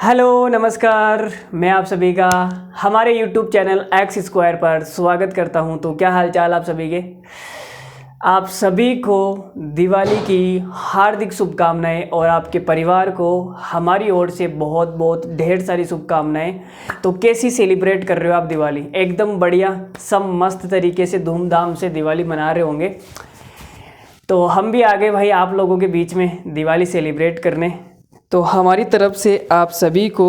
Hello नमस्कार, मैं आप सभी का हमारे YouTube चैनल एक्स स्क्वायर पर स्वागत करता हूं। तो क्या हाल चाल आप सभी के। आप सभी को दिवाली की हार्दिक शुभकामनाएं और आपके परिवार को हमारी ओर से बहुत बहुत ढेर सारी शुभकामनाएं। तो कैसी सेलिब्रेट कर रहे हो आप दिवाली? एकदम बढ़िया, सब मस्त तरीके से धूमधाम से दिवाली मना रहे होंगे। तो हम भी आ गए भाई आप लोगों के बीच में दिवाली सेलिब्रेट करने। तो हमारी तरफ से आप सभी को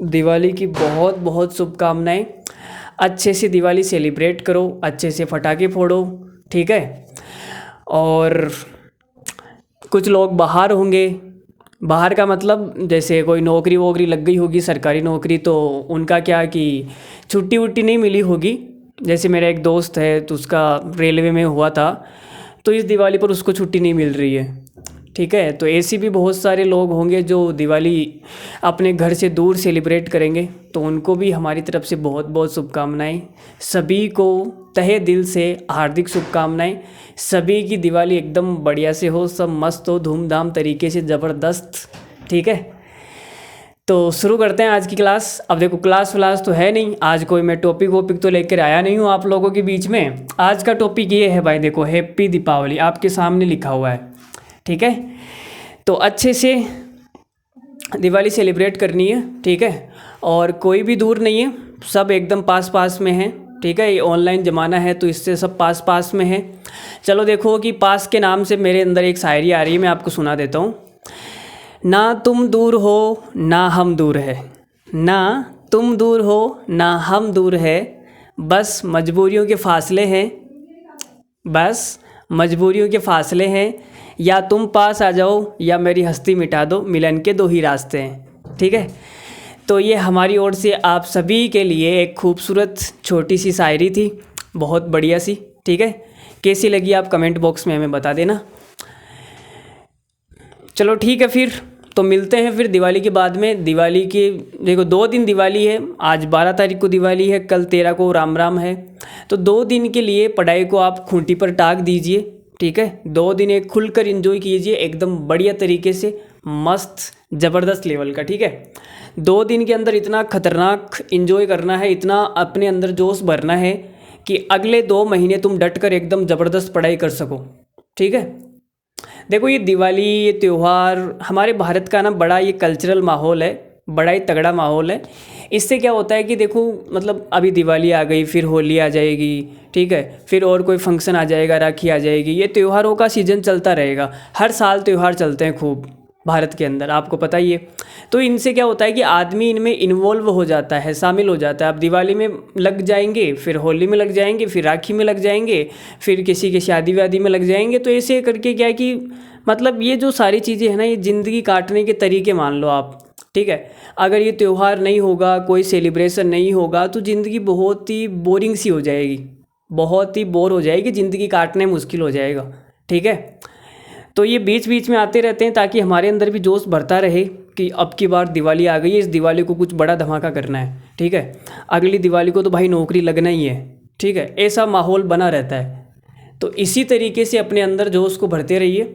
दिवाली की बहुत बहुत शुभकामनाएं। अच्छे से दिवाली सेलिब्रेट करो, अच्छे से पटाखे फोड़ो, ठीक है। और कुछ लोग बाहर होंगे, बाहर का मतलब जैसे कोई नौकरी वोकरी लग गई होगी, सरकारी नौकरी, तो उनका क्या कि छुट्टी वुट्टी नहीं मिली होगी। जैसे मेरा एक दोस्त है तो उसका रेलवे में हुआ था, तो इस दिवाली पर उसको छुट्टी नहीं मिल रही है, ठीक है। तो ऐसे भी बहुत सारे लोग होंगे जो दिवाली अपने घर से दूर सेलिब्रेट करेंगे, तो उनको भी हमारी तरफ से बहुत बहुत शुभकामनाएं। सभी को तहे दिल से हार्दिक शुभकामनाएं। सभी की दिवाली एकदम बढ़िया से हो, सब मस्त हो, धूमधाम तरीके से, ज़बरदस्त, ठीक है। तो शुरू करते हैं आज की क्लास। अब देखो क्लास व्लास तो है नहीं आज, कोई मैं टॉपिक वॉपिक तो लेकर आया नहीं हूँ आप लोगों के बीच में। आज का टॉपिक ये है भाई, देखो हैप्पी दीपावली आपके सामने लिखा हुआ है, ठीक है। तो अच्छे से दिवाली सेलिब्रेट करनी है, ठीक है। और कोई भी दूर नहीं है, सब एकदम पास पास में है, ठीक है। ये ऑनलाइन ज़माना है तो इससे सब पास पास में है। चलो देखो कि पास के नाम से मेरे अंदर एक शायरी आ रही है, मैं आपको सुना देता हूँ। ना तुम दूर हो ना हम दूर है, ना तुम दूर हो ना हम दूर है, बस मजबूरियों के फासले हैं, बस मजबूरियों के फासले हैं। या तुम पास आ जाओ या मेरी हस्ती मिटा दो, मिलन के दो ही रास्ते हैं, ठीक है। तो ये हमारी ओर से आप सभी के लिए एक खूबसूरत छोटी सी शायरी थी, बहुत बढ़िया सी, ठीक है। कैसी लगी आप कमेंट बॉक्स में हमें बता देना। चलो ठीक है, फिर तो मिलते हैं फिर दिवाली के बाद में। दिवाली के देखो 2 दिन दिवाली है, आज 12 तारीख को दिवाली है, कल 13 को राम राम है। तो 2 दिन के लिए पढ़ाई को आप खूंटी पर टाक दीजिए, ठीक है। 2 दिन एक खुलकर एंजॉय कीजिए एकदम बढ़िया तरीके से, मस्त ज़बरदस्त लेवल का, ठीक है। 2 दिन के अंदर इतना खतरनाक एंजॉय करना है, इतना अपने अंदर जोश भरना है कि अगले 2 महीने तुम डट कर एकदम ज़बरदस्त पढ़ाई कर सको, ठीक है। देखो ये दिवाली, ये त्यौहार हमारे भारत का ना बड़ा ये कल्चरल माहौल है, बड़ा ही तगड़ा माहौल है। इससे क्या होता है कि देखो मतलब अभी दिवाली आ गई, फिर होली आ जाएगी, ठीक है, फिर और कोई फंक्शन आ जाएगा, राखी आ जाएगी। ये त्योहारों का सीज़न चलता रहेगा, हर साल त्यौहार चलते हैं खूब भारत के अंदर, आपको पता ही है। तो इनसे क्या होता है कि आदमी इनमें इन्वॉल्व हो जाता है, शामिल हो जाता है। अब दिवाली में लग जाएंगे, फिर होली में लग जाएंगे, फिर राखी में लग जाएंगे, फिर किसी के शादी वादी में लग जाएंगे। तो ऐसे करके क्या है कि मतलब ये जो सारी चीज़ें हैं ना, ये ज़िंदगी काटने के तरीके मान लो आप, ठीक है। अगर ये त्यौहार नहीं होगा, कोई सेलिब्रेशन नहीं होगा, तो ज़िंदगी बहुत ही बोरिंग सी हो जाएगी, बहुत ही बोर हो जाएगी, ज़िंदगी काटने मुश्किल हो जाएगा, ठीक है। तो ये बीच बीच में आते रहते हैं ताकि हमारे अंदर भी जोश भरता रहे कि अब की बार दिवाली आ गई है, इस दिवाली को कुछ बड़ा धमाका करना है, ठीक है। अगली दिवाली को तो भाई नौकरी लगना ही है, ठीक है। ऐसा माहौल बना रहता है। तो इसी तरीके से अपने अंदर जोश को भरते रहिए।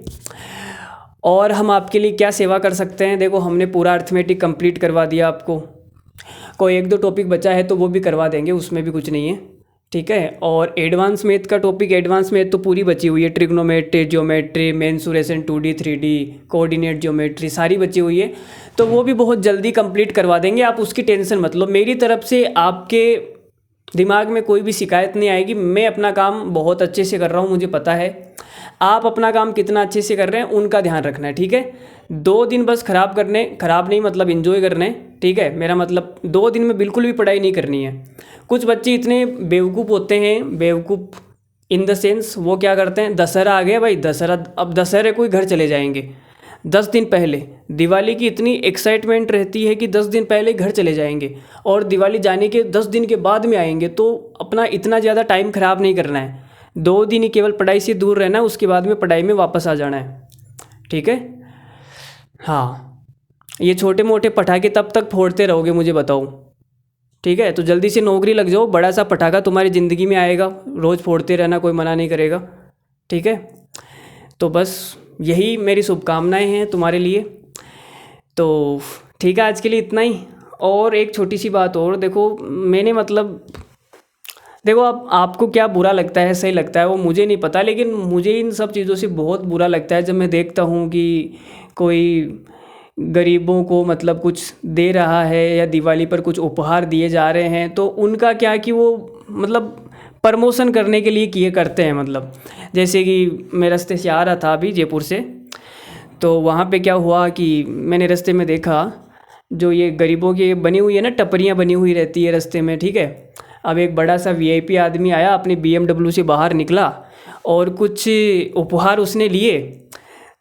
और हम आपके लिए क्या सेवा कर सकते हैं? देखो हमने पूरा अर्थमेटिक कंप्लीट करवा दिया आपको, कोई 1-2 टॉपिक बचा है तो वो भी करवा देंगे, उसमें भी कुछ नहीं है, ठीक है। और एडवांस मैथ का टॉपिक, एडवांस मैथ तो पूरी बची हुई है, trigonometry, geometry, mensuration, 2D 3D, coordinate geometry सारी बची हुई है। तो वो भी बहुत जल्दी कंप्लीट करवा देंगे, आप उसकी टेंशन मत लो। मेरी तरफ से आपके दिमाग में कोई भी शिकायत नहीं आएगी। मैं अपना काम बहुत अच्छे से कर रहा हूँ, मुझे पता है। आप अपना काम कितना अच्छे से कर रहे हैं उनका ध्यान रखना है, ठीक है। 2 दिन बस ख़राब करने, ख़राब नहीं मतलब एंजॉय करने, ठीक है। मेरा मतलब 2 दिन में बिल्कुल भी पढ़ाई नहीं करनी है। कुछ बच्चे इतने बेवकूफ़ होते हैं, बेवकूफ़ इन द सेंस वो क्या करते हैं, दशहरा आ गया भाई, दशहरा, अब दशहरे को ही घर चले जाएंगे 10 दिन पहले। दिवाली की इतनी एक्साइटमेंट रहती है कि 10 दिन पहले घर चले जाएंगे और दिवाली जाने के 10 दिन के बाद में आएंगे। तो अपना इतना ज़्यादा टाइम ख़राब नहीं करना है, 2 दिन ही केवल पढ़ाई से दूर रहना है, उसके बाद में पढ़ाई में वापस आ जाना है, ठीक है। हाँ, ये छोटे मोटे पटाखे तब तक फोड़ते रहोगे मुझे बताओ, ठीक है। तो जल्दी से नौकरी लग जाओ, बड़ा सा पटाखा तुम्हारी ज़िंदगी में आएगा, रोज़ फोड़ते रहना, कोई मना नहीं करेगा, ठीक है। तो बस यही मेरी शुभकामनाएं हैं तुम्हारे लिए। तो ठीक है, आज के लिए इतना ही। और एक छोटी सी बात और, देखो मैंने मतलब, देखो आपको क्या बुरा लगता है सही लगता है वो मुझे नहीं पता, लेकिन मुझे इन सब चीज़ों से बहुत बुरा लगता है जब मैं देखता हूँ कि कोई गरीबों को मतलब कुछ दे रहा है या दिवाली पर कुछ उपहार दिए जा रहे हैं, तो उनका क्या कि वो मतलब प्रमोशन करने के लिए किए करते हैं। मतलब जैसे कि मैं रास्ते से आ रहा था अभी जयपुर से, तो वहाँ पे क्या हुआ कि मैंने रास्ते में देखा जो ये गरीबों की बनी हुई है ना, टपरियाँ बनी हुई रहती है रास्ते में, ठीक है। अब एक बड़ा सा वीआईपी आदमी आया, अपनी BMW से बाहर निकला और कुछ उपहार उसने लिए।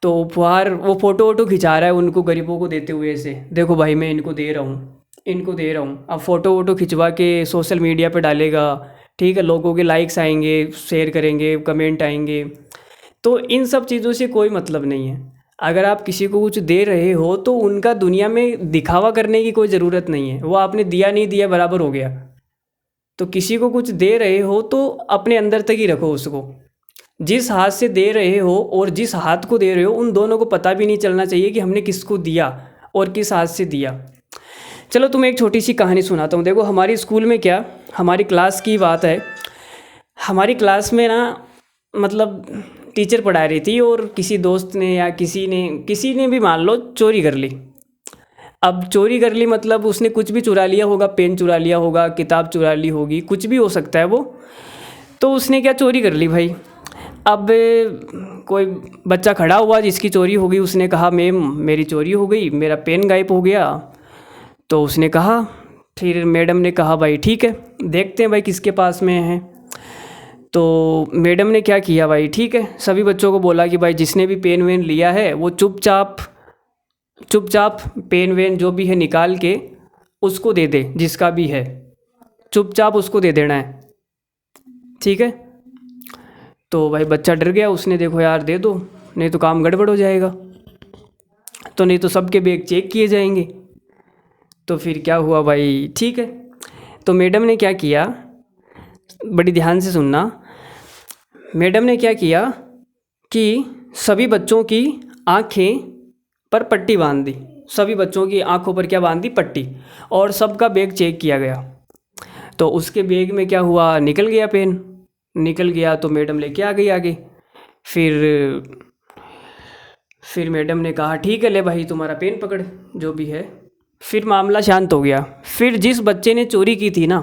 तो उपहार वो फ़ोटो वोटो खिंचा रहा है उनको, गरीबों को देते हुए ऐसे, देखो भाई मैं इनको दे रहा हूँ, इनको दे रहा हूँ। अब फ़ोटो वोटो खिंचवा के सोशल मीडिया पे डालेगा, ठीक है, लोगों के लाइक्स आएंगे, शेयर करेंगे, कमेंट आएंगे। तो इन सब चीज़ों से कोई मतलब नहीं है। अगर आप किसी को कुछ दे रहे हो तो उनका दुनिया में दिखावा करने की कोई ज़रूरत नहीं है, वो आपने दिया नहीं दिया बराबर हो गया। तो किसी को कुछ दे रहे हो तो अपने अंदर तक ही रखो उसको। जिस हाथ से दे रहे हो और जिस हाथ को दे रहे हो, उन दोनों को पता भी नहीं चलना चाहिए कि हमने किसको दिया और किस हाथ से दिया। चलो तुम्हें एक छोटी सी कहानी सुनाता हूँ। देखो हमारी स्कूल में क्या, हमारी क्लास की बात है, हमारी क्लास में ना मतलब टीचर पढ़ा रही थी और किसी दोस्त ने या किसी ने भी मान लो चोरी कर ली। अब चोरी कर ली मतलब उसने कुछ भी चुरा लिया होगा, पेन चुरा लिया होगा, किताब चुरा ली होगी, कुछ भी हो सकता है वो। तो उसने क्या चोरी कर ली भाई। अब कोई बच्चा खड़ा हुआ जिसकी चोरी हो गई, उसने कहा मैम मेरी चोरी हो गई, मेरा पेन गायब हो गया। तो उसने कहा, फिर मैडम ने कहा भाई ठीक है देखते हैं भाई किसके पास में है। तो मैडम ने क्या किया भाई, ठीक है सभी बच्चों को बोला कि भाई जिसने भी पेन वेन लिया है वो चुपचाप चुपचाप पेन वेन जो भी है निकाल के उसको दे दे, जिसका भी है चुपचाप उसको दे देना है, ठीक है। तो भाई बच्चा डर गया, उसने देखो यार दे दो, नहीं तो काम गड़बड़ हो जाएगा, तो नहीं तो सबके बैग चेक किए जाएंगे। तो फिर क्या हुआ भाई, ठीक है, तो मैडम ने क्या किया, बड़ी ध्यान से सुनना। मैडम ने क्या किया कि सभी बच्चों की आंखें पर पट्टी बांध दी, सभी बच्चों की आंखों पर क्या बांध दी, पट्टी, और सबका बैग चेक किया गया। तो उसके बैग में क्या हुआ, निकल गया पेन, निकल गया तो मैडम लेके आ गई आगे। फिर फिर मैडम ने कहा ठीक है ले भाई तुम्हारा पेन पकड़ जो भी है। फिर मामला शांत हो गया। फिर जिस बच्चे ने चोरी की थी ना,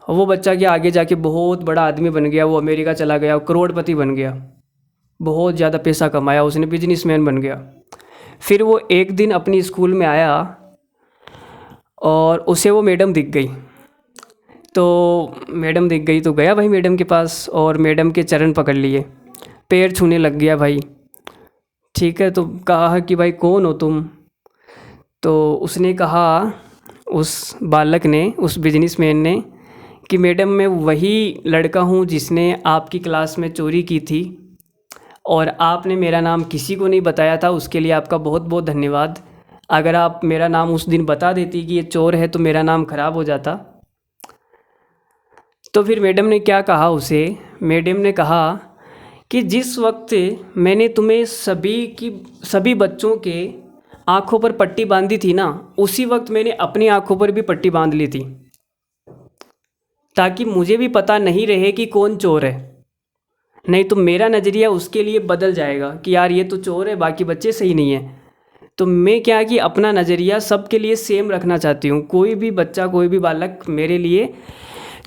वो बच्चा क्या आगे जाके बहुत बड़ा आदमी बन गया, वो अमेरिका चला गया, करोड़पति बन गया, बहुत ज़्यादा पैसा कमाया उसने, बिजनेसमैन बन गया। फिर वो एक दिन अपनी स्कूल में आया और उसे वो मैडम दिख गई। तो मैडम दिख गई तो गया भाई मैडम के पास और मैडम के चरण पकड़ लिए, पैर छूने लग गया भाई, ठीक है। तो कहा कि भाई कौन हो तुम। तो उसने कहा, उस बालक ने, उस बिजनेसमैन ने, कि मैडम मैं वही लड़का हूँ जिसने आपकी क्लास में चोरी की थी और आपने मेरा नाम किसी को नहीं बताया था, उसके लिए आपका बहुत बहुत धन्यवाद। अगर आप मेरा नाम उस दिन बता देती कि ये चोर है तो मेरा नाम ख़राब हो जाता। तो फिर मैडम ने क्या कहा उसे, मैडम ने कहा कि जिस वक्त मैंने तुम्हें सभी बच्चों के आँखों पर पट्टी बांधी थी ना, उसी वक्त मैंने अपनी आँखों पर भी पट्टी बांध ली थी, ताकि मुझे भी पता नहीं रहे कि कौन चोर है। नहीं तो मेरा नज़रिया उसके लिए बदल जाएगा कि यार ये तो चोर है, बाकी बच्चे सही नहीं है। तो मैं क्या कि अपना नज़रिया सबके लिए सेम रखना चाहती हूँ, कोई भी बच्चा कोई भी बालक मेरे लिए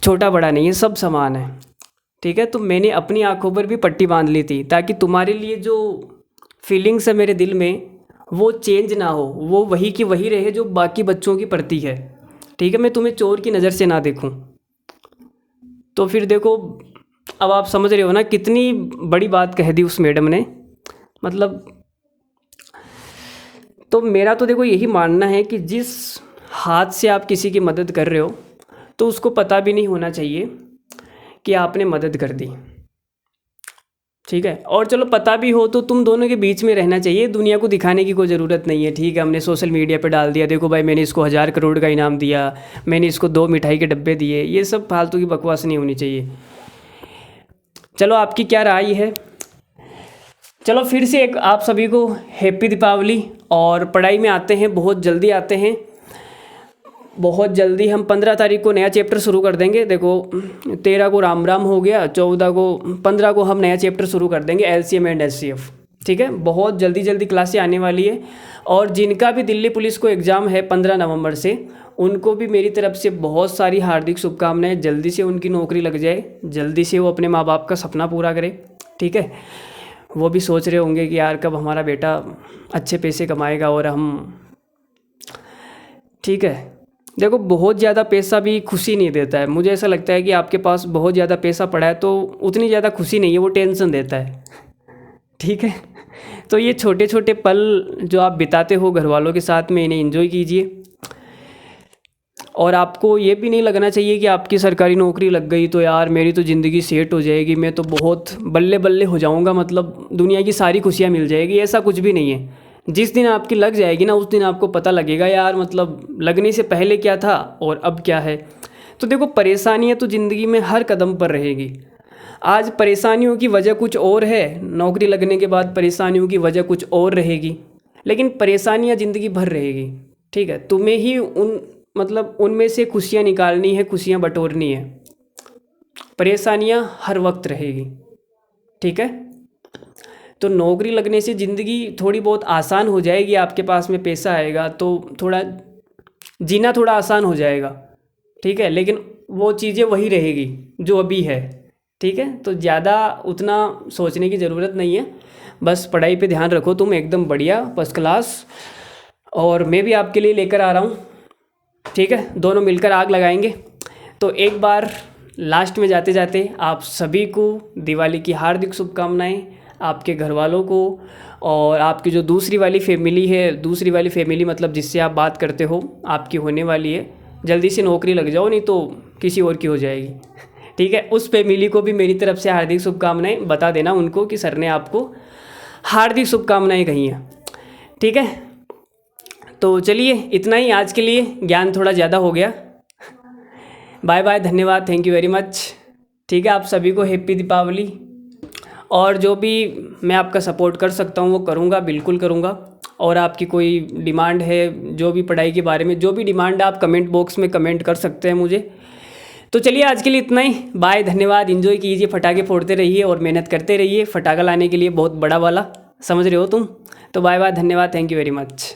छोटा बड़ा नहीं है, सब समान है, ठीक है। तो मैंने अपनी आँखों पर भी पट्टी बांध ली थी ताकि तुम्हारे लिए जो फीलिंग्स है मेरे दिल में वो चेंज ना हो, वो वही की वही रहे जो बाकी बच्चों की प्रति है, ठीक है। मैं तुम्हें चोर की नज़र से ना देखूं। तो फिर देखो, अब आप समझ रहे हो ना कितनी बड़ी बात कह दी उस मैडम ने, मतलब। तो मेरा तो देखो यही मानना है कि जिस हाथ से आप किसी की मदद कर रहे हो तो उसको पता भी नहीं होना चाहिए कि आपने मदद कर दी, ठीक है। और चलो पता भी हो तो तुम दोनों के बीच में रहना चाहिए, दुनिया को दिखाने की कोई ज़रूरत नहीं है, ठीक है। हमने सोशल मीडिया पे डाल दिया, देखो भाई मैंने इसको 1000 करोड़ का इनाम दिया, मैंने इसको 2 मिठाई के डब्बे दिए, ये सब फालतू की बकवास नहीं होनी चाहिए। चलो आपकी क्या राय है। चलो फिर से एक आप सभी को हैप्पी दीपावली और पढ़ाई में आते हैं, बहुत जल्दी आते हैं। बहुत जल्दी हम 15 तारीख को नया चैप्टर शुरू कर देंगे। देखो 13 को राम राम हो गया, 14 को 15 को हम नया चैप्टर शुरू कर देंगे, LCM एंड HCF। ठीक है, बहुत जल्दी जल्दी क्लासें आने वाली है। और जिनका भी दिल्ली पुलिस को एग्ज़ाम है 15 नवंबर से, उनको भी मेरी तरफ से बहुत सारी हार्दिक शुभकामनाएं। जल्दी से उनकी नौकरी लग जाए, जल्दी से वो अपने माँ बाप का सपना पूरा करे। ठीक है, वो भी सोच रहे होंगे कि यार कब हमारा बेटा अच्छे पैसे कमाएगा और हम। ठीक है, देखो बहुत ज़्यादा पैसा भी खुशी नहीं देता है। मुझे ऐसा लगता है कि आपके पास बहुत ज़्यादा पैसा पड़ा है तो उतनी ज़्यादा खुशी नहीं है, वो टेंशन देता है। ठीक है, तो ये छोटे छोटे पल जो आप बिताते हो घर वालों के साथ में, इन्हें एंजॉय कीजिए। और आपको ये भी नहीं लगना चाहिए कि आपकी सरकारी नौकरी लग गई तो यार मेरी तो ज़िंदगी सेट हो जाएगी, मैं तो बहुत बल्ले बल्ले हो जाऊंगा, मतलब दुनिया की सारी खुशियाँ मिल जाएगी। ऐसा कुछ भी नहीं है। जिस दिन आपकी लग जाएगी ना, उस दिन आपको पता लगेगा यार मतलब लगने से पहले क्या था और अब क्या है। तो देखो परेशानियाँ तो ज़िंदगी में हर कदम पर रहेगी। आज परेशानियों की वजह कुछ और है, नौकरी लगने के बाद परेशानियों की वजह कुछ और रहेगी, लेकिन परेशानियाँ ज़िंदगी भर रहेगी। ठीक है, तुम्हें ही उनमें से खुशियाँ निकालनी है, खुशियाँ बटोरनी है। परेशानियाँ हर वक्त रहेगी। ठीक है, तो नौकरी लगने से ज़िंदगी थोड़ी बहुत आसान हो जाएगी। आपके पास में पैसा आएगा तो थोड़ा जीना थोड़ा आसान हो जाएगा। ठीक है, लेकिन वो चीज़ें वही रहेगी जो अभी है। ठीक है, तो ज़्यादा उतना सोचने की ज़रूरत नहीं है। बस पढ़ाई पे ध्यान रखो तुम, एकदम बढ़िया फर्स्ट क्लास। और मैं भी आपके लिए लेकर आ रहा हूँ। ठीक है, दोनों मिलकर आग लगाएंगे। तो एक बार लास्ट में जाते जाते आप सभी को दिवाली की हार्दिक शुभकामनाएं, आपके घर वालों को, और आपकी जो दूसरी वाली फैमिली है, दूसरी वाली फैमिली मतलब जिससे आप बात करते हो, आपकी होने वाली है। जल्दी से नौकरी लग जाओ, नहीं तो किसी और की हो जाएगी। ठीक है, उस फैमिली को भी मेरी तरफ से हार्दिक शुभकामनाएं। बता देना उनको कि सर ने आपको हार्दिक शुभकामनाएं कही हैं। ठीक है, तो चलिए इतना ही आज के लिए, ज्ञान थोड़ा ज़्यादा हो गया। बाय बाय, धन्यवाद, थैंक यू वेरी मच। ठीक है, आप सभी को हैप्पी दीपावली। और जो भी मैं आपका सपोर्ट कर सकता हूँ वो करूँगा, बिल्कुल करूँगा। और आपकी कोई डिमांड है, जो भी पढ़ाई के बारे में जो भी डिमांड है, आप कमेंट बॉक्स में कमेंट कर सकते हैं मुझे। तो चलिए आज के लिए इतना ही, बाय, धन्यवाद। एंजॉय कीजिए, पटाखे फोड़ते रहिए और मेहनत करते रहिए। पटाखा लाने के लिए बहुत बड़ा वाला, समझ रहे हो तुम। तो बाय बाय, धन्यवाद, थैंक यू वेरी मच।